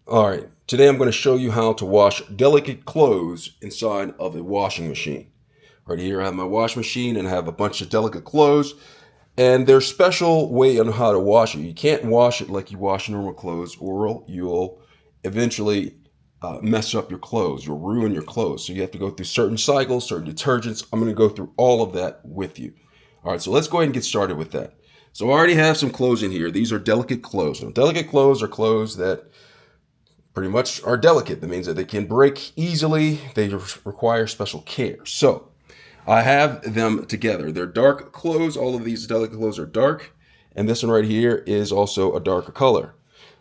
All right, today I'm going to show you how to wash delicate clothes inside of a washing machine. Right here I have my washing machine and I have a bunch of delicate clothes, and there's special way on how to wash it. You can't wash it like you wash normal clothes, or you'll eventually mess up your clothes. You'll ruin your clothes. So you have to go through certain cycles, certain detergents. I'm going to go through all of that with you. All right, so let's go ahead and get started with that. So I already have some clothes in here. These are delicate clothes. Now, delicate clothes are clothes that pretty much are delicate. That means that they can break easily. They require special care. So I have them together. They're dark clothes. All of these delicate clothes are dark. And this one right here is also a darker color.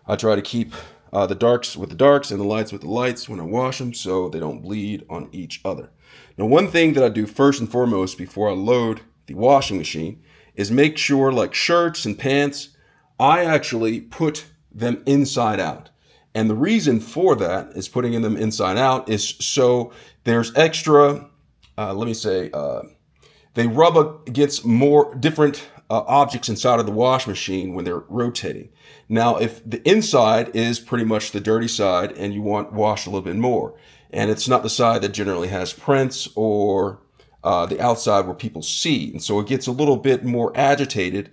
I try to keep the darks with the darks and the lights with the lights when I wash them so they don't bleed on each other. Now, one thing that I do first and foremost before I load the washing machine is make sure, like shirts and pants, I actually put them inside out. And the reason for that is putting them inside out is so there's extra, they rub against more different objects inside of the wash machine when they're rotating. Now, if the inside is pretty much the dirty side and you want washed a little bit more, and it's not the side that generally has prints or the outside where people see, and so it gets a little bit more agitated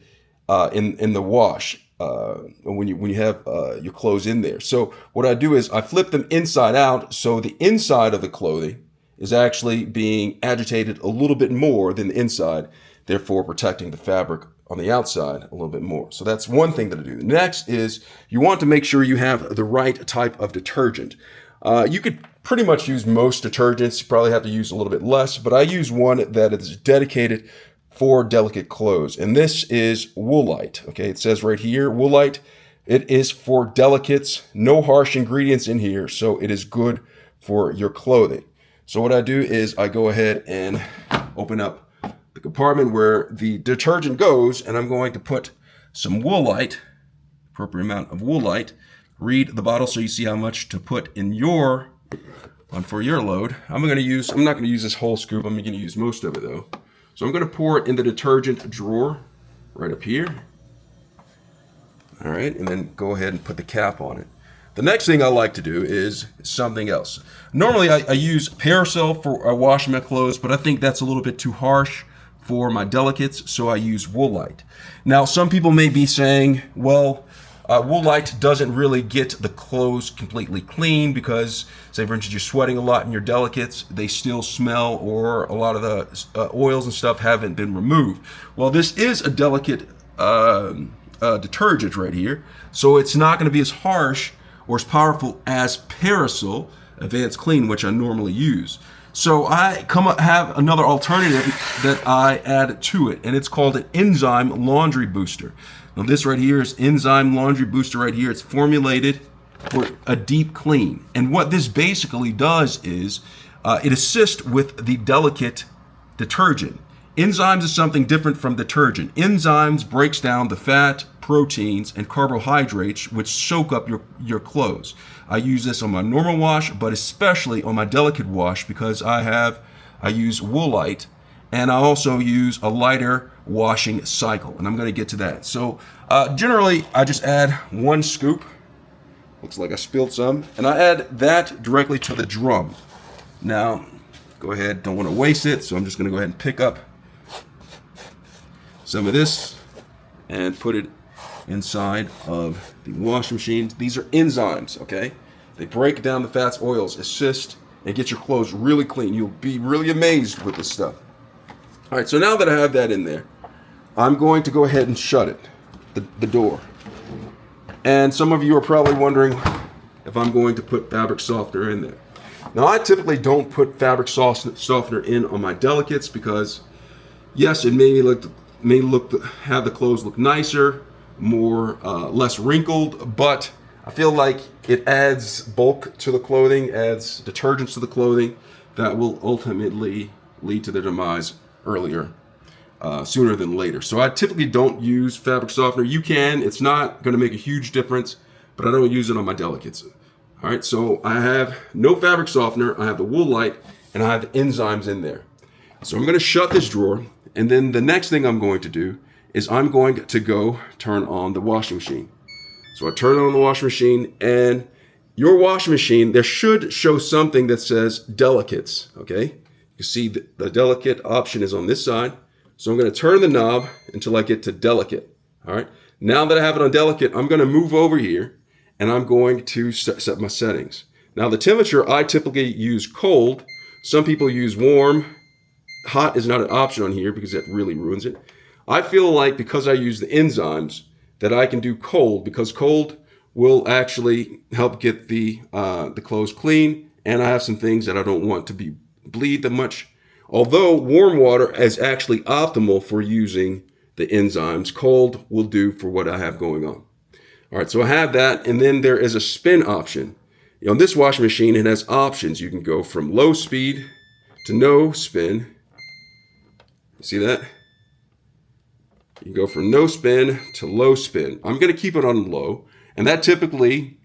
in the wash. When you have your clothes in there. So what I do is I flip them inside out so the inside of the clothing is actually being agitated a little bit more than the inside, therefore protecting the fabric on the outside a little bit more. So that's one thing that I do. The next is you want to make sure you have the right type of detergent. You could pretty much use most detergents. You probably have to use a little bit less, but I use one that is dedicated for delicate clothes, and this is Woolite. Okay, it says right here, Woolite. It is for delicates, no harsh ingredients in here, so it is good for your clothing. So what I do is I go ahead and open up the compartment where the detergent goes, and I'm going to put some Woolite, appropriate amount of Woolite. Read the bottle so you see how much to put in your one for your load. I'm not going to use this whole scoop. I'm going to use most of it though. So I'm going to pour it in the detergent drawer right up here. All right, and then go ahead and put the cap on it. The next thing I like to do is something else. Normally I use Persil for washing my clothes, but I think that's a little bit too harsh for my delicates, so I use Woolite. Now, some people may be saying, well, Woolite doesn't really get the clothes completely clean because, say for instance, you're sweating a lot in your delicates, they still smell, or a lot of the oils and stuff haven't been removed. Well, this is a delicate detergent right here, so it's not going to be as harsh or as powerful as Persil Advanced Clean, which I normally use. So I have another alternative that I add to it, and it's called an enzyme laundry booster. Now this right here is enzyme laundry booster right here. It's formulated for a deep clean. And what this basically does is it assists with the delicate detergent. Enzymes is something different from detergent. Enzymes breaks down the fat, proteins, and carbohydrates which soak up your clothes. I use this on my normal wash, but especially on my delicate wash because I use Woolite, and I also use a lighter washing cycle, and I'm going to get to that. So generally I just add one scoop. Looks like I spilled some, and I add that directly to the drum. Now go ahead, don't want to waste it, so I'm just going to go ahead and pick up some of this and put it inside of the washing machine. These are enzymes, okay? They break down the fats, oils, assist, and get your clothes really clean. You'll be really amazed with this stuff. All right, so now that I have that in there, I'm going to go ahead and shut it, the door. And some of you are probably wondering if I'm going to put fabric softener in there. Now, I typically don't put fabric softener in on my delicates because, yes, it may have the clothes look nicer, less wrinkled, but I feel like it adds bulk to the clothing, adds detergents to the clothing that will ultimately lead to their demise sooner than later. So I typically don't use fabric softener. You can, it's not going to make a huge difference, but I don't use it on my delicates. All right, so I have no fabric softener, I have the Woolite, and I have the enzymes in there. So I'm going to shut this drawer, and then the next thing I'm going to do is I'm going to go turn on the washing machine. So I turn on the washing machine, and your washing machine, there should show something that says delicates, okay? You see the delicate option is on this side. So I'm going to turn the knob until I get to delicate, all right? Now that I have it on delicate, I'm going to move over here and I'm going to set my settings. Now the temperature, I typically use cold. Some people use warm. Hot is not an option on here because that really ruins it. I feel like because I use the enzymes that I can do cold, because cold will actually help get the clothes clean, and I have some things that I don't want to bleed that much. Although warm water is actually optimal for using the enzymes, cold will do for what I have going on. All right, so I have that, and then there is a spin option. On this washing machine, it has options. You can go from low speed to no spin. See that? You can go from no spin to low spin. I'm going to keep it on low, and that typically,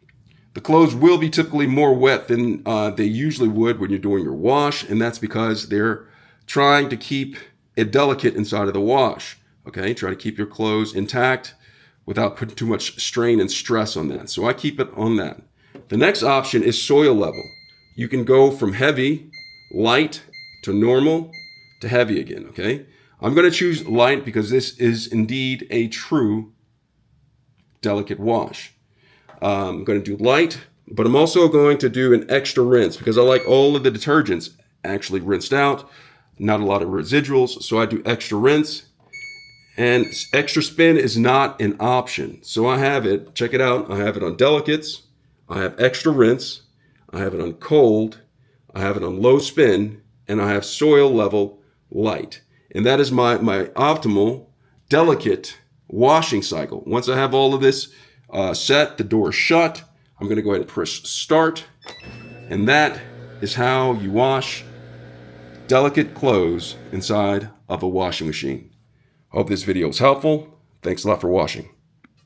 the clothes will be typically more wet than they usually would when you're doing your wash, and that's because they're trying to keep it delicate inside of the wash. Okay, try to keep your clothes intact without putting too much strain and stress on that. So I keep it on that. The next option is soil level. You can go from heavy, light, to normal, to heavy again, okay? I'm going to choose light because this is indeed a true delicate wash. I'm going to do light, but I'm also going to do an extra rinse because I like all of the detergents actually rinsed out, not a lot of residuals, so I do extra rinse. And extra spin is not an option. So I have it, check it out, I have it on delicates, I have extra rinse, I have it on cold, I have it on low spin, and I have soil level light. And that is my optimal delicate washing cycle. Once I have all of this set, the door is shut, I'm going to go ahead and press start. And that is how you wash delicate clothes inside of a washing machine. Hope this video was helpful. Thanks a lot for watching.